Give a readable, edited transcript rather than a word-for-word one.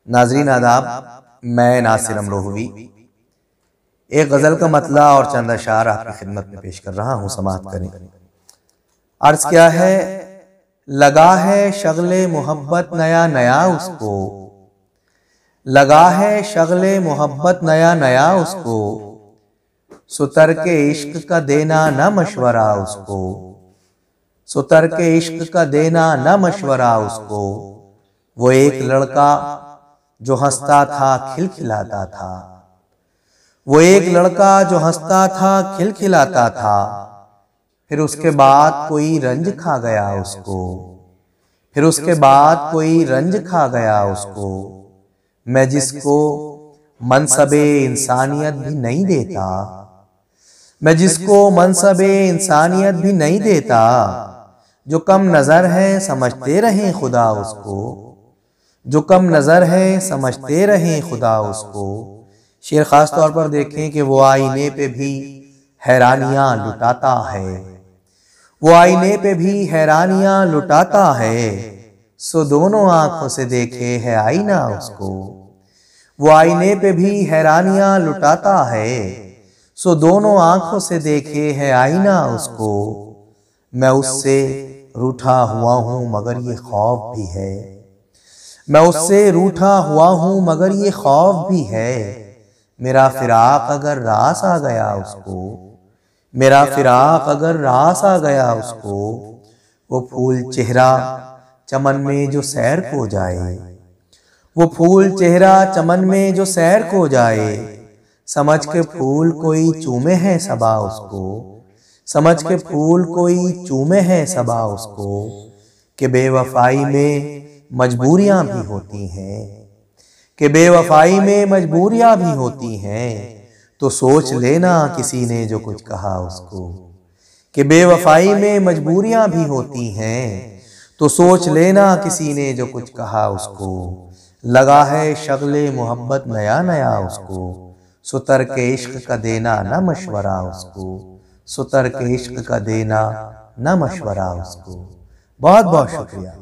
नाजरीन आदाब, मैं नासिर अमरोहवी एक गज़ल का मतला और चंद अशार आपकी खिदमत में पेश कर रहा हूँ, समाअत करें। अर्ज क्या है? लगा है शगले मोहब्बत नया नया उसको, लगा है शगले मोहब्बत नया नया उसको, सुतर के इश्क का देना न मशवरा उसको, सुतर के इश्क का देना न मशवरा उसको। वो एक लड़का जो हंसता था खिलखिलाता था, वो एक लड़का जो हंसता था खिलखिलाता था, फिर उसके बाद कोई रंज खा गया उसको, फिर उसके बाद कोई रंज खा गया उसको। मैं जिसको मनसबे इंसानियत भी नहीं देता, मैं जिसको मनसबे इंसानियत भी नहीं देता, जो कम नजर है समझते रहें खुदा उसको, जो कम नजर है समझते रहें खुदा उसको। शेर खास तौर पर देखें कि वो आईने पे भी हैरानियां लुटाता है, वो आईने पे भी हैरानियां लुटाता है, सो दोनों आंखों से देखे है आईना उसको। वो आईने पे भी हैरानियां लुटाता है, सो दोनों आंखों से देखे है आईना उसको। मैं उससे रूठा हुआ हूं मगर ये खौफ भी है, मैं उससे रूठा हुआ हूं मगर ये खौफ भी है, मेरा फिराक अगर रास आ गया उसको, मेरा फिराक अगर रास आ गया उसको। वो फूल चेहरा चमन में जो सैर को जाए, वो फूल चेहरा चमन में जो सैर को जाए, समझ के फूल कोई चूमे है सबा उसको, समझ के फूल कोई चूमे है सबा उसको। कि बेवफाई में मजबूरियां भी होती हैं, कि बेवफाई में मजबूरियां भी होती हैं, तो सोच लेना किसी ने जो कुछ कहा उसको। कि बेवफाई में मजबूरियां भी होती हैं, तो सोच लेना किसी ने जो कुछ कहा उसको। लगा है शगले मोहब्बत नया नया उसको, सुतर के इश्क का देना न मशवरा उसको, सुतर के इश्क का देना न मशवरा उसको। बहुत बहुत शुक्रिया।